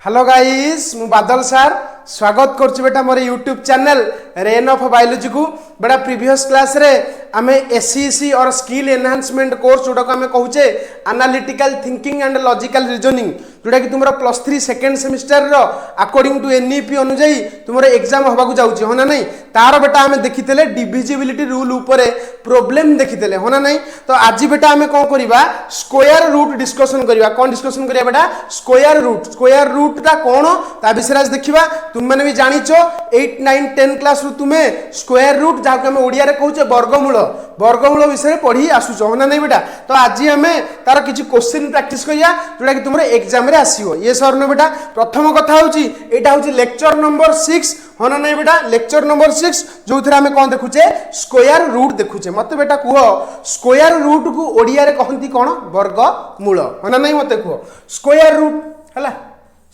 Hello guys मु बादल sir स्वागत करछु बेटा मोर YouTube channel rain of biology को बेटा प्रीवियस क्लास रे आमे एससीसी और स्किल एनहांसमेंट कोर्स जोटा को आमे कहूचे analytical thinking and logical reasoning जोटा कि तुमरो +3 सेकंड सेमिस्टर रो अकॉर्डिंग टू एनईपी अनुसार तुमरो एग्जाम होबा को जाउची हो ना नहीं तार बेटा आमे देखितले डिविजिबिलिटी रूल ऊपर प्रॉब्लम देखितले हो ना नहीं तो आज बेटा आमे कोन करिबा स्क्वायर रूट डिस्कशन करिबा कोन डिस्कशन करिया बेटा स्क्वायर रूट ता कोन ता विषय आज देखिबा तुम माने भी जानिचो 8 9 10 क्लास रु तुमे स्क्वायर रूट जाके हम ओडिया रे कहूचे वर्गमूल विषय पढ़ी आसुचो हो ना नहीं बेटा तो आज हमें तार किछि क्वेश्चन प्रैक्टिस करिया जोटा कि तुमरे एग्जाम रे आसीओ ये सर न बेटा प्रथम कथा होची एटा होची लेक्चर नंबर 6 हो ना नहीं बेटा लेक्चर नंबर 6 जो थरा हमें कोन देखुचे स्क्वायर रूट देखुचे मते बेटा कुहो स्क्वायर रूट को ओडिया रे कहंती कोन वर्गमूल हो ना नहीं मते कुहो स्क्वायर रूट हला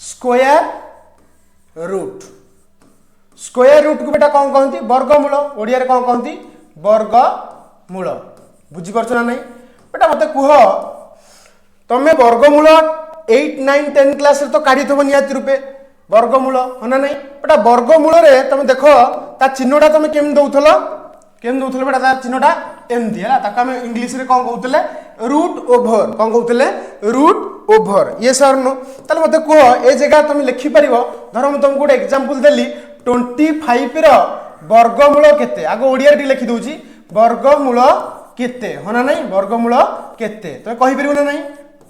स्क्वायर रूट को बेटा कौन कहती वर्गमूल ओडिया रे कौन कहती वर्गमूल बुझी परछ ना नहीं बेटा मते कुह तमे वर्गमूल 8 9 10 क्लास रे तो काढी थबो नियाति रूपे वर्गमूल होना नहीं बेटा वर्गमूल रे तमे देखो ता चिन्हटा तमे केम दउथलो बेटा ता चिन्हटा एमदी हला ताका हम इंग्लिश रे कौन कहउतले रूट ओवर कौन कहउतले रूट ओवर ये सर नो ताले मते को ए जगह तुम लिखि परिबो धर हम तुमको एग्जांपल देली 25 रो वर्गमूल केते आगो ओडिया रे लिखि दोची वर्गमूल केते होना नहीं वर्गमूल केते तो कहि परिबो ना नहीं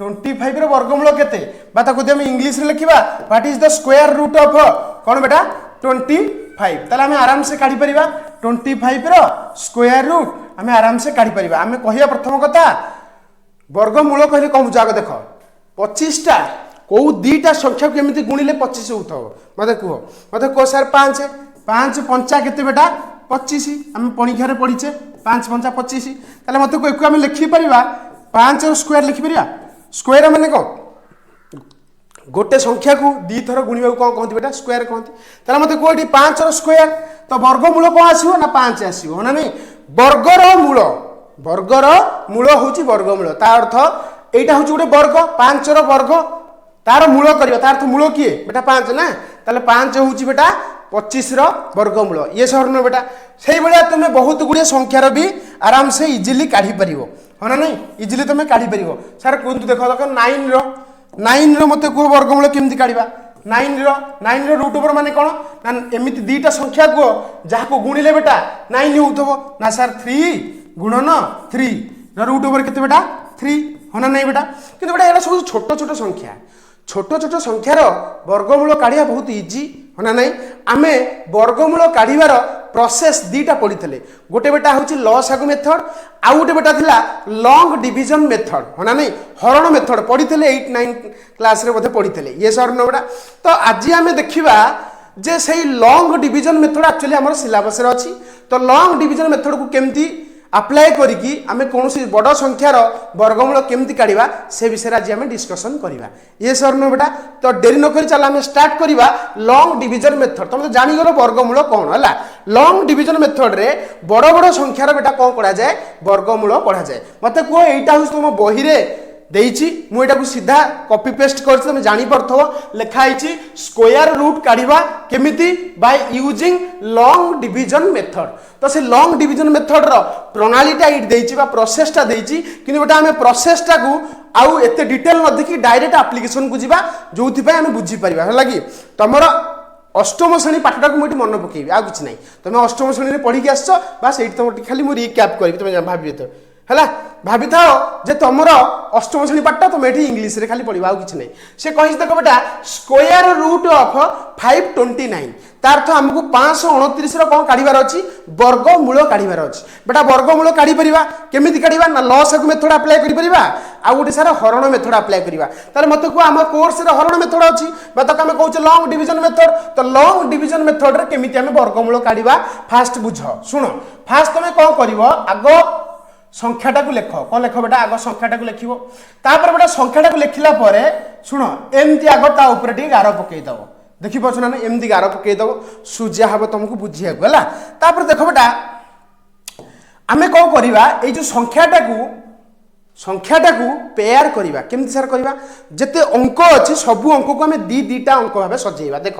25 रो वर्गमूल केते बा ताको हम इंग्लिश रे लिखिबा what is the square root of कोन बेटा 25 ताले हम आराम से काढी परिबा 25 रो स्क्वायर रूट हम आराम से काढी परिबा हम कहिया प्रथम कथा वर्गमूल कहले कहू जाग देखो 25 टा को दीटा संख्या को केमिति गुणिले 25 होथो मते कहो सर 5 पंचा केते बेटा 25 हम पणिखा रे पढिचे 5 पंचा 25 ताले मते को हम लिखि परिबा 5 रो स्क्वायर लिखि परिबा स्क्वायर माने को गोटे संख्या को दी थर गुणिबा को कहंती बेटा स्क्वायर कहंती ताले मते को एठी 5 रो स्क्वायर तो वर्गमूल को आसीबो ना 5 आसीबो ना नहीं वर्गर मूल होची वर्गमूल ता अर्थ एटा होची गोटे वर्ग 5 रो वर्ग तार मूल करियो तार अर्थ मूल किए बेटा 5 ना ताले 5 होची बेटा 25 रो वर्गमूल ये सरनो बेटा सेही बलिया तुमे बहुत गुडे संख्या रो भी आराम से इजीली काढी परिबो हो ना नहीं इजीली तुमे काढी परिबो सर कोंतु देखो 9 रो मते को वर्गमूल केमति काढिबा 9 रो रूट ओवर माने कोन ना एमिति दीटा संख्या को जहा को गुणिले बेटा 9 होथबो ना सर 3 गुणन 3 रो रूट ओवर केते बेटा 3 होना नहीं बेटा किंतु बेटा एरा सब छोट संख्यार वर्गमूल काढ़िया बहुत इजी होना नहीं आमे वर्गमूल काढ़ीबार प्रोसेस दीटा पढ़ी गोटे बेटा होची लसागु मेथड आउ गोटे बेटा थिला लॉन्ग डिवीजन मेथड होना नहीं हरण मेथड पढ़ी 8 9 क्लास रे बोधे पढ़ी ये सर न बेटा तो आज आमे देखिबा जे सही लॉन्ग डिवीजन मेथड एक्चुअली हमर सिलेबस रे अछि तो लॉन्ग डिवीजन मेथड को केमती अप्लाई करिकी आमे कोनोसी बड़ संख्यार वर्गमूल केमती काढिबा से विषय आज आमे डिस्कशन करिबा ये सर न बेटा तो देरी न करी चल आमे स्टार्ट करिबा लॉन्ग डिवीजन मेथड तुम तो जानि गलो वर्गमूल कोन हला लॉन्ग डिवीजन मेथड रे बड़ संख्यार बेटा कोन पढा जाय वर्गमूल पढा जाय मते को एटा हुस तुम बही रे देइची मु एटा को सीधा कॉपी पेस्ट करछि तुम जानि परथो लेखा आइची स्क्वायर रूट काढिबा केमिति by using long division method तो से लॉन्ग डिवीजन मेथड रो प्रणालीटा इट देइची बा प्रोसेसटा देइची किंतु बेटा हमें प्रोसेसटा को आउ एते डिटेल न देखि डायरेक्ट एप्लीकेशन को जिबा जोथि पय हमें बुझी परिबा हला कि तमरो अष्टम श्रेणी पाठटा को मोटी मन पकेबी आ कुछ नहीं तुम अष्टम श्रेणी रे पढ़ी के आछो बस एठी तुम खाली मु रिकैप करबी तुम भाबी तो हला भाभी थाओ जे तुमरो अष्टम श्रेणी पाठटा तुम एठी इंग्लिश रे खाली पढ़िबा आ कुछ नहीं से कहि देखो बेटा स्क्वायर रूट ऑफ 529 तार्थ हमको 529 रो कोन काढिबार अछि वर्गमूल काढिबार अछि बेटा वर्गमूल काढी परिबा केमिति काढिबा ना लसागु मेथड अप्लाई करि परिबा आ गोटे सारा हरण मेथड अप्लाई करिबा ताले मते को हम कोर्स रे हरण मेथड अछि बा तक हम कहउछ लॉन्ग डिवीजन मेथड तो लॉन्ग डिवीजन मेथड रे केमिति हम वर्गमूल काढिबा फास्ट बुझ सुनो फास्ट तमे कोन करिवो आगो संख्याटा को लेख कौन लेख बेटा आग संख्याटा को लिखो तापर बेटा संख्याटा को लिखला परे शुण एमती आग ता ऊपर टी गार पकई दबो देखि पछ ना एमती गार पकई दबो सुजिया हबो तुमको बुझिया गला तापर देखो बेटा आमे कौन करिबा ए जो संख्याटा को संख्याटा को पेयर करवा केमती सार करवा जिते अंक अच्छी सबू अंक को आम दीटा अंक भाव सजेवा देख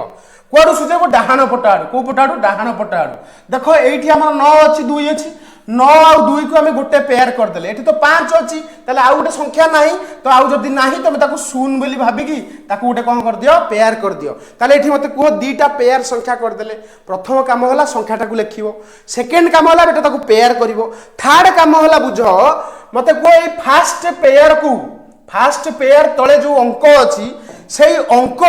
कौन सुझेब डाहाण पट आड़ कौ पट आड़ डाहाण पट आड़ देख ये आम 9 अच्छी 2 अच्छी 9 आउ 2 को आम गोटे पेयर करदे ये तो 5 अच्छी आउ गोटे संख्या ना तो आउ जदि ना तुम शून बोली भाविकी गोटे कौन कर दियो पेयर कर दियो ताले ये मत कह दीटा पेयर संख्या करदे प्रथम कम है संख्याटा को लिख सेकेंड कम है बेटा पेयर कर थर्ड कम है बुझ मत कह फास्ट पेयर तले जो अंक अच्छी से अंक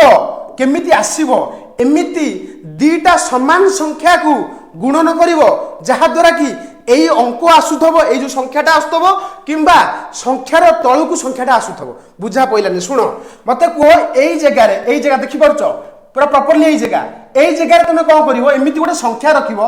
केमिति आसीबो एमिति दीटा समान संख्या को गुणन करिवो जहा द्वारा कि एई अंक आसुथबो एई जो संख्याटा आसुथबो किंबा संख्यार तळुकु संख्याटा आसुथबो बुझा पइलानी सुनो मते कह एई जगह देखि परछो पूरा प्रॉपर्ली एई जगह तुम कौन करिवो एमिति गोटे संख्या रखिवो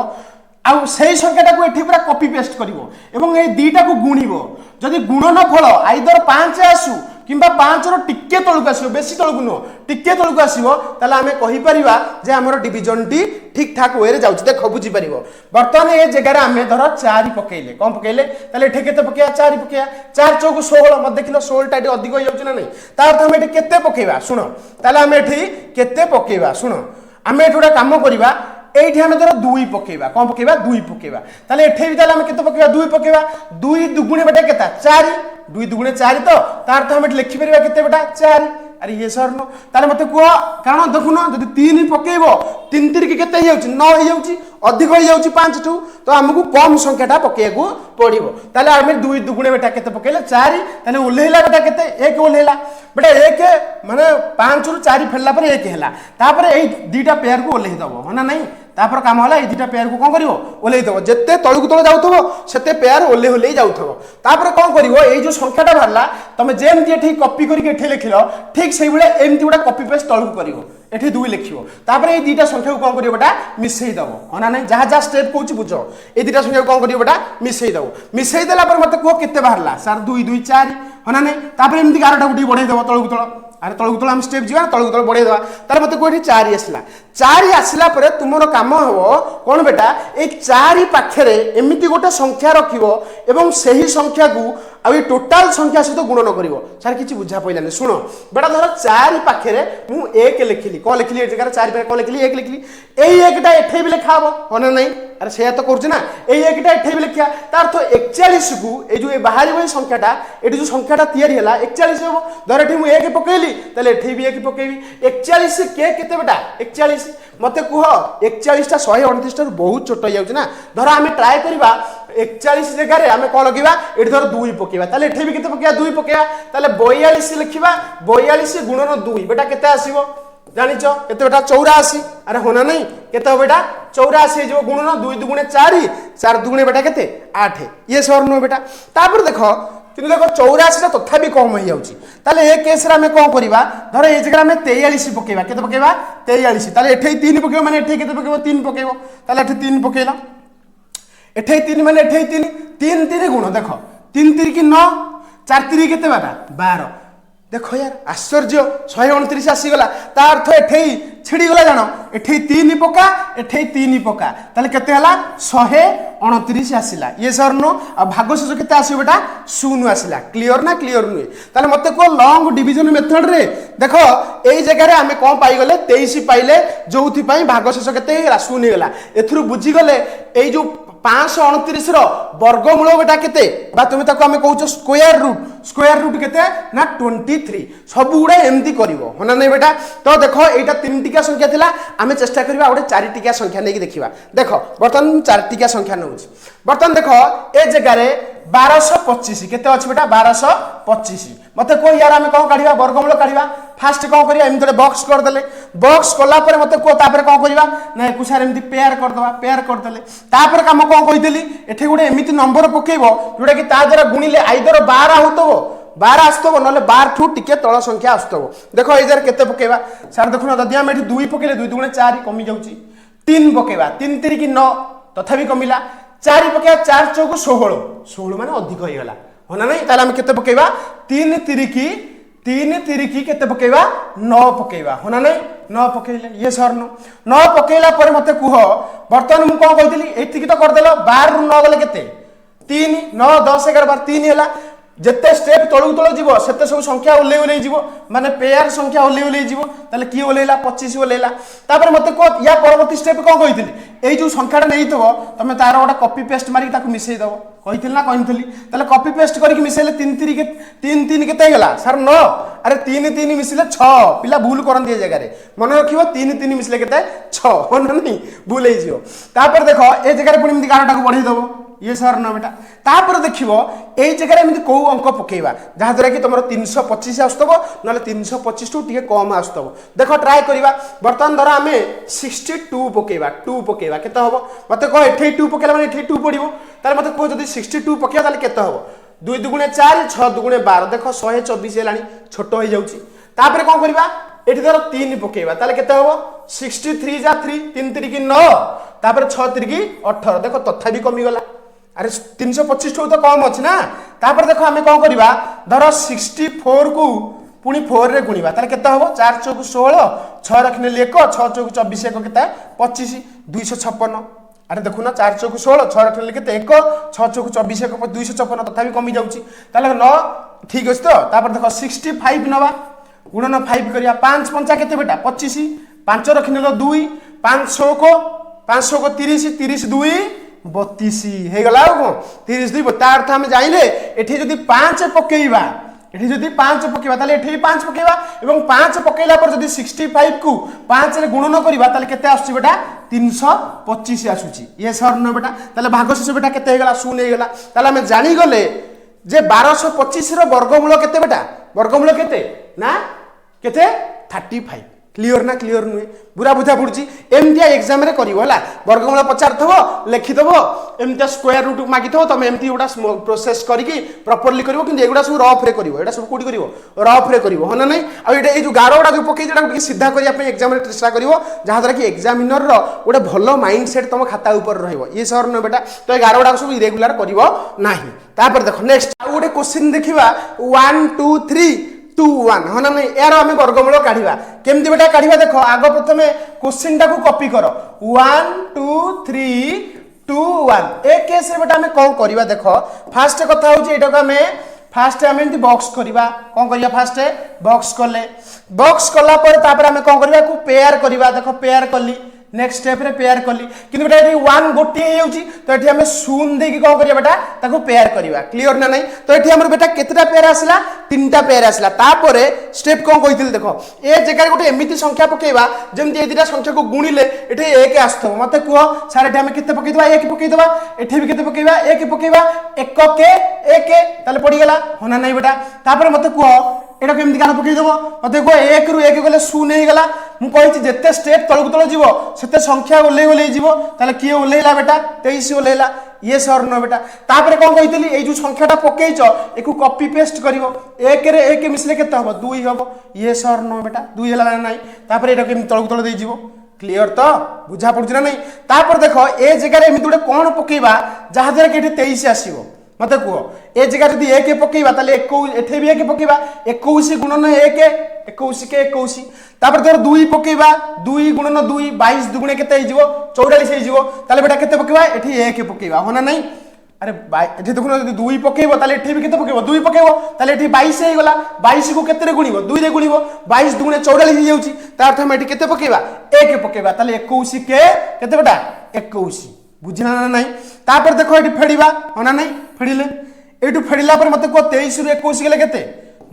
आउ से संख्याटा को एठी पूरा कॉपी पेस्ट करिवो एवं ए दीटा को गुणिवो जदि गुणन फल आइदर 5 आसु किंबा 5 रो टिके तळुक आसीबो बेसी तळुक नो टिके तळुक आसीबो ताला हमें कहि परिबा जे हमर डिवीजन टी ठीक ठाक वे रे जाउछ देखो बुझी परिबो वर्तमान ए जगह रे हमें धर 4 पकेइले कम पकेइले ताले एठी केते पकेया 4 पकेया 4 चौक 16 मत देखिलो 16 टा अधिक हो जाउछ ना नहीं तार तो हमें एठी केते पकेइबा सुनो ताले हमें एठी केते पकेइबा सुनो हमें एठुडा काम करिबा एठी हमें धर 2 पकेइबा कम पकेइबा 2 पकेइबा ताले एठी भी ताले हमें केते पकेइबा 2 पकेइबा 2 दुगुणे बेटा केता 4 2 दुगुणे 4 तो तार तो हमें लिखि परिबा केते बेटा 4 अरे ये सर नो ताले मते को कारण देखुन जदि 3 पकेइबो 3 3 के केते हो 9 हो जाउची अधिक हो जाउची 5 टू तो हमकु कम संख्याटा पकेगु पड़िबो ताले हमें 2 दुगुणे बेटा केते पकेले 4 ताले ओल्हेला बेटा केते 1 ओल्हेला बेटा 1 माने 5 रु 4 फेलला पर 1 हैला तापर एई दीटा पेयर को ओल्हे दबो होना नहीं तापर काम होला ए दीटा पेयर को कोन करिवो ओल्हे दबो जत्ते तळुक तळ जाउथबो सेते पेयर ओल्हे ओल्हे जाउथबो तापर कोन करिवो एई जो संख्याटा भरला तमे जेम जे ठीक कॉपी करी के एठी लिखिलो ठीक सेई बेले एमती गोटा कॉपी पेस्ट तळुक करिवो एठी 2 लिखिवो तापर ए दीटा संख्या को कोन करिवो बेटा मिसेई दबो होना नहीं जहा जहा स्टेप कहूची बुझो ए दीटा संख्या को कोन करिवो बेटा मिसेई दबो मिसेई देला पर मते को केते बाहरला सर 2 2 4 होना नहीं तापर एमती गारटा गुटी बढ़ाई दबो तळुक तळ अरे तळुक तळ हम स्टेप जीवा तळुक तळ बढ़ाई दबा तार मते कोठी 4 आसला 4 आसला पर तुमरो काम हबो कोन बेटा ए 4 पाखरे एमिति गोटे संख्या रखिवो एवं सही संख्या को आ टोटाल संख्या सहित गुणन करिवो सर किछि बुझा पइलानी सुनो बेटा धर 4 पाखरे मु 1 लिखिली को लिखिली ए जगह 4 पे को लिखिली 1 लिखिली एई एकटा एठे भी लिखा हबो होना नहीं अरे से तो करछ ना एई एकटा एठे भी लिखिया तार तो 41 को ए जो बाहरी वही संख्याटा एठी जो संख्याटा तयारी हला 41 हबो धर एठी मु 1 पकेली तले एठी भी 1 पकेबी 41 के केते बेटा 41 मते कुह 41 टा 129 टा बहुत छोट हो जाउछ ना धर हमें ट्राई करबा 41 जगह रे हमें को लगिबा एठी धर 2 पकेबा तले एठी भी केते पकेबा 2 पकेबा तले 42 लिखिबा 42 गुणन 2 बेटा केते आसीबो जानिच केते बेटा 84 अरे होना नहीं केते बेटा 84 जो गुणन 2 दुगुणे 4 4 दुगुणे बेटा केते 8 ये सर नो बेटा तापर देखो कि देखो 84 टा तथा भी कम हो जाउची ताले ए केस रे हमें कोन करबा धर ए जगह में 43 पकेबा केते पकेबा 43 ताले एठे 3 पकेबो माने एठे केते पकेबो 3 पकेबो ताले एठे 3 पकेला एठे 3 माने एठे 3 3 3 गुण देखो 3 3 की 9 4 3 केते बाटा 12 देखो यार आश्चर्य 129 आसीगला ता अर्थ एठे छिड़ी गला जानो एठे 3 पका एठे 3 पका ताले केते हला 129 आसीला ये सर नो भागशेष केते आसी बेटा 0 आसीला क्लियर ना क्लियर नुए ताले मते को लॉन्ग डिवीजन मेथड रे देखो एई जगह रे हमें कोन पाई गले 23 पाइले जोथि पई भागशेष केते हेला 0 हेला एथुरु बुझी गले एई जो 529 रो वर्गमूल बेटा केते बा तुमे ताको हमें कहउछ स्क्वायर रूट केते ना 23 सब गुडा एमती करिवो होना नै बेटा तो देखो एटा 3 टिका संख्या थिला हमें चेष्टा करबा ओडे 4 टिका संख्या नै देखिबा देखो बर्तन 4 टिका संख्या नउछ बर्तन देखो ए जगह रे 1225 केते अछि बेटा 1225 मते को यार हमें कोन काढिबा वर्गमूल काढिबा फास्ट कोन करिया एमते बॉक्स कर देले बॉक्स कोला पर मते को तापर कोन करिबा नै कुसार एमती पेयर कर देले तापर काम कोन कहितली एठे गुडे एमिति नंबर पकेइबो जोडा कि ता द्वारा गुणिले आइदर 12 होतबो 12 आस्तबो नले 12 ठू टिके तळ संख्या आस्तबो देखो ए जर केते पकेइबा सर देखुना जदि हम एठी 2 पकेले 2 दुगुणे 4 कमी जाउची 3 पकेइबा 3 3 की 9 तथापि कमिला 4 पकेइबा 4 चौक 16 माने अधिक होई गला होना नहीं ताले हम केते पकेइबा 3 3 की केते पकेइबा 9 पकेइबा होना नहीं 9 पकेइले ये सर 9 पकेइला पर मते कुह वर्तमान मु कोन कहितली एति की तो कर देलो 12 रु 9 गले केते 3 9 10 11 12 3 हैला जिते स्टेप तलू तल जीव से सब संख्या ओल्लै जीव माने पेयर संख्या ओल्लै जीव ताले किए ओल्लैला 25 ओल्लैला तापर मते को या परवर्ती स्टेप कौन कही एई जो संख्याटा नहीं तुम तार गोटे कॉपी पेस्ट मारिक ताकू मिसई दब कही ना कही ताले कॉपी पेस्ट करके मिसेले 3 3 केते गला सर 9 अरे 3 3 मिसले 6 पिला भूल करन दिए जगह रे मन रखियो 3 3 मिसले केते 6 हो नहीं भूल हे जियो तापर देखो ए जगह रे पुनी एमती गारटा को बढ़ई दबो ये सर न बेटा तापर देखिबो एई जगह रे एमती को अंक पकेइबा जहा द्वारा कि तुमरो 325 आस्तबो नले 325 टू टिके कम आस्तबो देखो ट्राई करिबा वर्तमान धर आमे 62 पकेइबा 2 पकेइबा केते हबो मते को एठी 2 पकेला माने एठी 2 पडिबो ताले मते को जदी 62 पकेया ताले केते हबो 2 दुगुणे 4 6 दुगुणे 12 देखो 124 हेलानी छोटो होई जाउची तापर कोन करिबा एठी धर 3 पकेइबा ताले केते हबो 63 जा 3 3 3 की 9 तापर 6 3 की 18 देखो तथा भी कमी गला अरे 325 तो कम अच्छी ना तापर देखो आम कौन करवा धर 64 को पुणी 4 रे गुणवा ताले केते हबो 4 चौक 16 6 रखने 1 6 चौक 24 1 केते 25 256 अरे देखु ना 4 चौक 16 6 रखने केते 1 6 चौक 24 1 256 तथा भी कमी जाउची ताले 9 ठीक अछि तो तापर देखो 65 नवा गुणन 5 करिया 5 5 केते बेटा 25 5 रखने 2 500 को 30 30 2 32 हे गला को 32 ता अर्थ हम जाइले एठी जदी 5 पकेइबा एठी जदी 5 पकेइबा ताले एठी 5 पकेइबा एवं 5 पकेइला पर जदी 65 को 5 रे गुणन करिबा ताले केते आसुची बेटा 325 आसुची ये सर न बेटा ताले भागशेष बेटा केते हे गला शून्य हे गला ताले हम जानि गले जे 1225 रो वर्गमूल केते बेटा वर्गमूल केते ना केते 35 क्लियर ना क्लियर नुहे बुरा बुझा पड़ी एमती एग्जाम रे करिवो हला वर्गमूल पचारथबो लिखिदबो एमती स्क्वायर रूट मागिथबो तमे एमती गोटा प्रोसेस करिकि प्रॉपर्ली करिवो किंतु एगुडा सब रफ रे करिवो एटा सब कोडी करिवो रफ रे करिवो होना नै आ एटा ए जो गारोडा जो पके जेटा कि सीधा करिया पे एग्जाम रे चेष्टा करिवो जहा द्वारा कि एग्जामिनर रो गोटे भलो माइंडसेट तम खाता ऊपर रहइवो ये सर न बेटा तो ए गारोडा सब इरेगुलर करिवो नाही तापर देखो नेक्स्ट आ गोटे क्वेश्चन देखिबा 1 2 3 2 1 हाँ ना यार आम वर्गमूल काढ़ा केमती बेटा काढ़ा देख आग प्रथम क्वेश्चन टाक कॉपी कर 1 2 3 2 1 ए केस बेटा आम कौन करवा देख फास्ट कथा हूँ आम फास्ट आम एमती बॉक्स करवा कौन करवा फास्ट बॉक्स कले बॉक्स कलापर आम कौन करवा पेयर करवा देख पेयर कली नेक्स्ट स्टेप रे पेयर कली किंतु बेटा ये 1 गोटे हे होची तो एठी हमें शून्य दे की कौन करिया बेटा ताको पेयर करवा क्लियर ना नहीं तो एठी हमर बेटा केतेटा पेयर आसला 3टा पेयर आसला तापरे स्टेप कौन कहिथिल देखो ए जगह गोटे एमिति संख्या पकेबा जेमति ए दिटा संख्या को गुणिले एठी 1 आस्थो मते कुहो सार एठी हमें केते पकेइदबा 1 पकेइदबा एठी भी केते पकेइबा 1 पकेइबा 1 के 1 ताले पड़ी गला होना नहीं बेटा तापरे मते कुहो एटा केमती गाना पकई देबो मते को 1 रु 1 गले शून्य हे गला मु कहिछि जेते स्टेप तळकु तळ जीवो सेते संख्या ओले जीवो ताले किए ओलेला बेटा 23 ओलेला ये सर न बेटा तापरे कोन कहितली ए जो संख्याटा पकेइछ एकु कॉपी पेस्ट करिवो 1 रे 1 मिसले केते हबो 2 हबो ये सर न बेटा 2 हेला नाही तापरे एटा केमती तळकु तळ देई जीवो क्लियर तो बुझा पड़छ ना नहीं तापर देखो ए जगह रे एमिति गोटे कोन पकेइबा जहा द्वारा कि 23 आसीबो मत कह ए जगह जब 1 पकेबा ताले 21 एठे भी 1 पकेबा 21 गुणन 1 21 के 21 तापर धर 2 पकेबा 2 गुणन 2 22 दुगुणे केते हे जिवो 44 हे जिवो ताले बेटा केते पकेबा एठी 1 पकेबा होना नहीं अरे एठी देखुन जदी 2 पकेबो ताले एठी भी केते पकेबो 2 पकेबो ताले एठी 22 हे गला 22 को केते रे गुणिबो 2 रे गुणिबो 22 दुगुणे 44 हे जाउची ता अर्थ हम एठी केते पकेबा 1 पकेबा ताले 21 के केते बेटा 21 बुझिना ना नहीं तापर देखो एठी फेडिबा होना नहीं फेडिले एठू फेडिला पर मते को 23 रु 21 गेले केते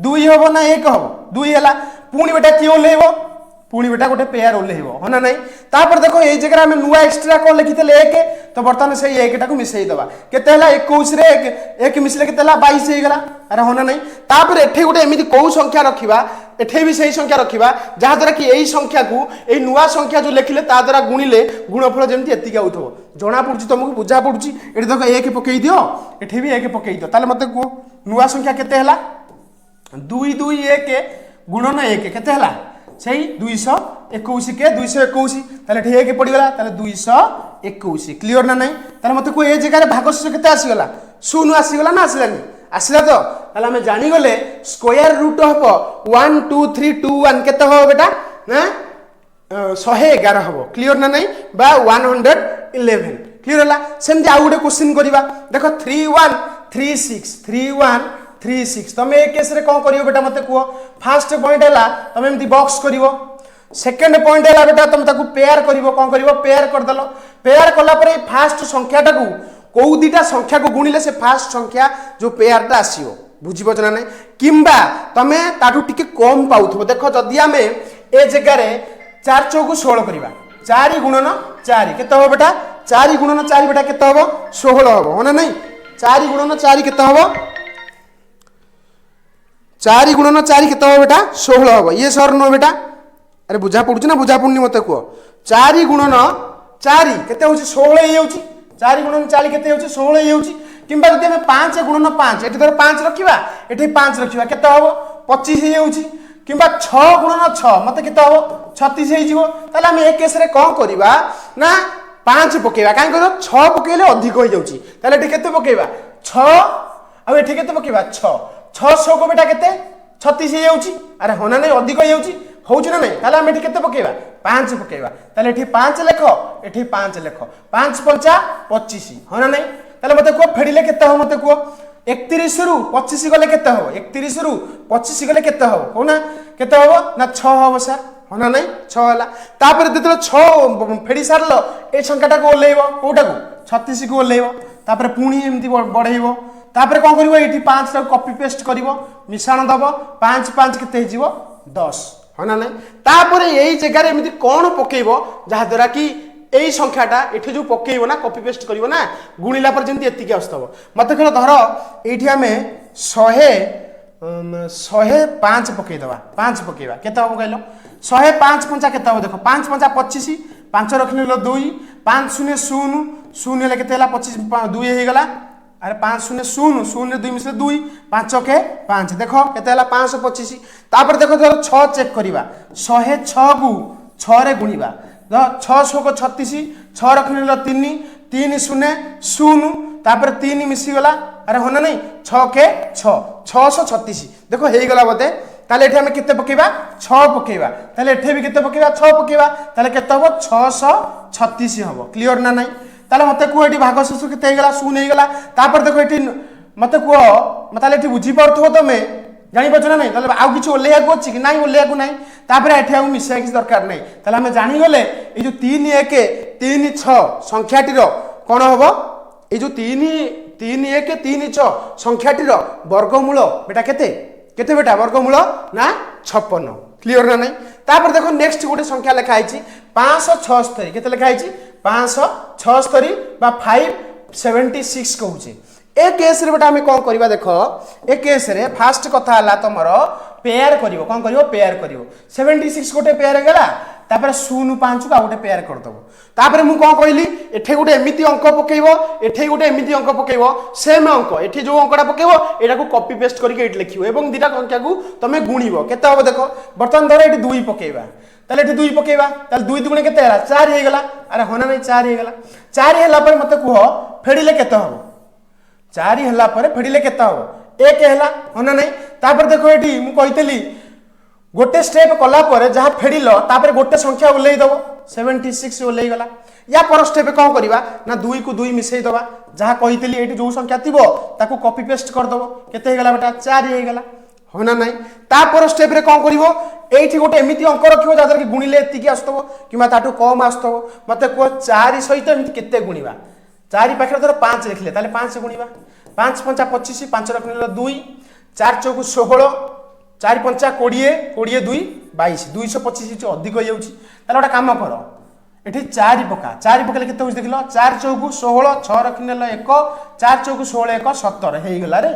2 हबो ना 1 हबो 2 हैला पुणी बेटा कि ओलेइबो पुणी बेटा गोटे पेयर ओलेइबो होना नहीं तापर देखो ए जगह में नुवा एक्स्ट्रा को लिखितले 1 तो बर्तमान से 1 टाको मिसई दबा केते हैला 21 रे 1 मिसले केते हैला 22 हे गेला अरे होना नहीं तापर एठे गोटे एमिति को संख्या रखिबा एठे भी सही संख्या रखिबा जहा द्वारा कि एई संख्या को एई नुवा संख्या जो लिखिले ता द्वारा गुणिले गुणफल जेमति एतिका उठबो जणा पडुची तुमको बुझा पडुची एठी देखो 1 पकेई दियो एठी भी 1 पकेई दियो ताले मते को नुवा संख्या केते हैला 2 2 1 गुणन 1 केते हैला सही 221 के 221 ताले एठी 1 पड़ी गला ताले 221 क्लियर ना नहीं ताले मते को ए जगह रे भागशेष केते आसी गला शून्य आसी गला ना आसीलानी आसला तो ताले हमें जानी गले स्क्वायर रूट हबो 1 2 3 2 1 केते हो बेटा ना 111 हबो क्लियर ना नहीं बा 111 क्लियर हला सेमति आ गुटे क्वेश्चन करबा देखो 3 1 3 6 3 1 36 तुम ए केस रे कौन करियो बेटा मते कुह फर्स्ट पॉइंट है तुम एमती बॉक्स करियो सेकंड पॉइंट है बेटा तुम ताकू पेयर करियो कौन करियो पेयर कर दलो पेयर कला पर फास्ट संख्याटा को कौ दीटा संख्या को गुणिले से फास्ट संख्या जो पेयरटा आसीओ बुझी पछ ना किंबा तमे ताठू टिके कम पाउथबो देखो जदी आमे ए जगह रे 4 चौकु 16 करिवा 4 गुणन 4 केते हो बेटा 4 गुणन 4 बेटा केते हो 16 हो ना नहीं 4 गुणन 4 केते हो 4 गुणन 4 केते हो बेटा 16 हो ये सर नो बेटा अरे बुझा पड़ुछ ना बुझा पड़नी मते को 4 गुणन 4 केते होची 16 हे होची 4 गुणन 4 केते होची 16 हे होची किंबा जदि हमें 5 गुणन 5 एठी धर 5 रखिबा एठी 5 रखिबा केते हो 25 हे होची किंबा 6 गुणन 6 मते केते हो 36 हे जीवो ताले हम एक केस रे कोन करिबा ना 5 पकेबा काहे करो 6 पकेले अधिक हो जाउची ताले एठी केते पकेबा 6 आ एठी केते पकेबा 6 600 को बेटा केते 36 हे जाउची अरे होना नहीं अधिक हो जाउची होउची ना नहीं ताले हम एठी केते पकेबा 5 पकेबा ताले एठी 5 लेखो एठी 5 लेखो 5 5 25 होना नहीं ताले मते को फेडिले केते हो मते को 31 रु 25 गले केते हो 31 रु 25 गले केते हो कोना केते हो ना 6 हो सर होना नहीं 6 हला तापर देतलो 6 फेडी सारलो ए संख्याटा को ओलेइबो कोटा को 36 को ओलेइबो तापर पुणी एमती बढाइबो तापर कोन करिवो एठी 5 टा कॉपी पेस्ट करिवो मिश्रण दबो 5 5 केते हिजिवो 10 होना नहीं तापर एई जगह रे एमती कोन पकेइबो जहा द्वारा कि एई संख्याटा एठी जो पकेइबो ना कॉपी पेस्ट करिवो ना गुणिला पर जेंती एतिके आस्तबो मते कहलो धर एठी हमें 105 पकेइ दबा 5 पकेइबा केते हो कहलो 105 5 केते हो देखो 5 5 25 5 रखनेलो 2 5 0 0 0 ले केते हला 25 2 हे गला अरे 5 0 0 0 2 मिसले 2 5 के 5 देखो केते हला 525 तापर देखो धर 6 चेक करिबा 106 को 6 रे गुणिबा 600 को 36 6 रखनेलो 3 3 0 0 तापर 3 मिसी गला अरे होना नहीं 6 के 6 636 देखो हे गला बोते ताले एठी हम केते पकेबा 6 पकेबा ताले एठी भी केते पकेबा 6 पकेबा ताले केते हो 636 हबो क्लियर ना नहीं ताले मते को एठी भाग शेष केते हे गला 0 हे गला तापर देखो एठी मते को ताले एठी बुझी परथो तमे जानि पछ ना नहीं ताले आउ किछ ओलेया को अछि कि नाही ओलेया को नाही तापर एठी आउ मिसा किछ दरकार नाही ताले हम जानि गले ए जो 3 1 3 6 संख्याटीर कोन हबो ए जो 3 1 3 6 संख्याटीर वर्गमूल बेटा केते केते बेटा वर्गमूल ना 56 क्लियर ना नहीं तापर देखो नेक्स्ट गोटे संख्या लिखा आइछि 576 केते लिखा आइछि 576 बा 576 कहूचे ए केस रे बेटा हमें कोन करबा देखो ए केस रे फास्ट कथा हला तमरो पेयर करिवो कोन करिवो पेयर करिवो 76 गोटे पेयर गेला तापर 05 का गोटे पेयर कर दबो तापर मु कोन कहली एठे गोटे एमिति अंक पकेइबो एठे गोटे एमिति अंक पकेइबो सेम अंक एठे जो अंकटा पकेइबो एटा को कॉपी पेस्ट करके एट लिखिबो एवं दिटा संख्या को तमे गुणिबो केते हो देखो बर्तन धर एठी 2 पकेइबा ताले एठी 2 पकेइबा ताले 2 दुगुणे केते हला 4 हे गेला अरे होना नहीं 4 हे गेला 4 हेला पर मते कुहो फेडिले केते हो 4 हेला पर फेडिले केते हो 1 हेला होना नहीं तापर देखो एठी मु कहितली गोटे स्टेप कला पर जहाँ फेडिल तापर गोटे संख्या ओल्लै दबो 76 ओल्लै गला या पर स्टेप कौन करबा ना 2 को 2 मिसई दबा जहाँ कहितली एठी जो संख्या थिबो ताको कॉपी पेस्ट कर दबो केते हे गला बेटा 4 हे गला होना नहीं तापर स्टेप रे कौन करिवो एठी गोटे एमिति अंक रखिवो जादर कि गुणिले एतिकी आस्तबो किमा ताटू कम आस्तबो मते को 4 सहित एमिति केते गुणिबा 4 पाखरे धर 5 लिखले ताले 5 गुणिबा 5 5 25 5 रखनेलो 2 4 चौकु 16 4 5 20 20 2 22 225 अधिक हो जाउची ताले ओटा काम करो एठी 4 पका 4 पकले केते होई देखलो 4 चौकु 16 6 रखनेलो 1 4 चौकु 16 1 17 हे गला रे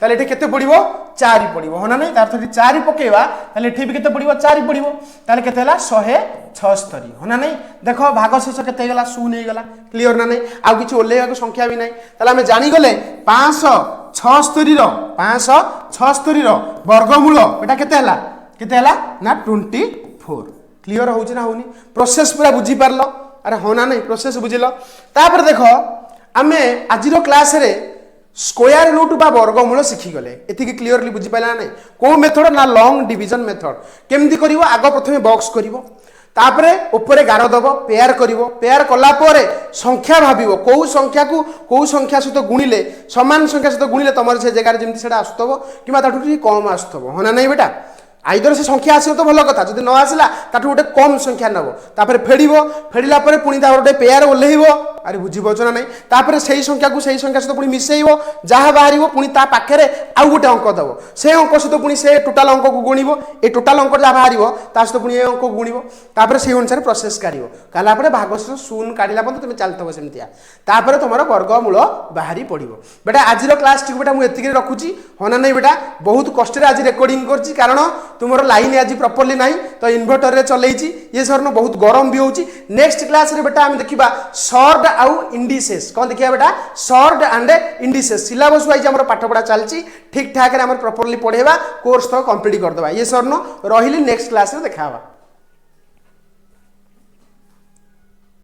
ताले एठी केते पडिवो 4 पडिवो होना नहीं तार थी 4 पकेवा ताले एठी भी केते पडिवो 4 पडिवो ताले केते हला 176 होना नहीं देखो भाग शेष केते गला 0 हे गला क्लियर ना नहीं आ किछ ओलेया को संख्या भी नहीं ताले हमें जानि गले 576 रो 576 रो वर्गमूल बेटा केते हला ना 24 क्लियर होउची ना होनी प्रोसेस पूरा बुझी पारलो अरे होना नहीं प्रोसेस बुझिलो तापर देखो आमे आजिरो क्लास रे स्क्वायर रूट बा वर्गमूल शिखी गले एतिकी क्लियरली बुझी पाला नहीं को मेथड ना लॉन्ग डिवीजन मेथड केमदी करिवो आगो प्रथमे बॉक्स करिवो तापरे ऊपर गार दब पेयर करिवो पेयर कला परे संख्या भाबिवो कोउ संख्या को कोउ संख्या सहित गुणिले समान संख्या सहित गुणिले तमर से जगह जेमति सेटा आस्तबो किबा ताठु टी कम आस्तबो होना नै बेटा आइदर से संख्या आसो तो भल कथा जदि न आसला ताठु गोटे कम संख्या नबो तापर फेडिबो फेडिला परे पुनी ता गोटे पेयर ओल्हेइबो अरे बुझी बचो ना नहीं तापर सही संख्या को सही संख्या सहित पुनी मिसेइबो जहा बाहरिबो पुनी ता पाखरे आउ गोटे अंक दबो से अंक सहित पुनी से टोटल अंक को गुणिबो ए टोटल अंक जहा बाहरिबो ता सहित पुनी ए अंक को गुणिबो तापर से अनुसार प्रोसेस करिवो काला परे भागशेष शून्य काढिला पन तुमे चालतबो सेमतिया तापर तमरो वर्गमूल बाहरी पड़िबो बेटा आजिरो क्लास टिक बेटा मु एतिके रखुची होना नहीं बेटा बहुत कष्ट रे आज रेकॉर्डिंग करची कारण तुमरो लाइन आज प्रॉपर्ली नाही तो इन्वर्टर रे चलेइची ये सरनो बहुत गरम भी होची नेक्स्ट क्लास रे बेटा हम देखिबा शॉर्ट आउ इंडिसेस कौन देखिया बेटा short and indices syllabus wise हमर पाठ पढ़ा चलची ठीक ठाक रे हमर प्रॉपर्ली पढ़ेबा कोर्स तो कंप्लीट कर देबा ये सरनो रहिली नेक्स्ट क्लास रे देखाबा।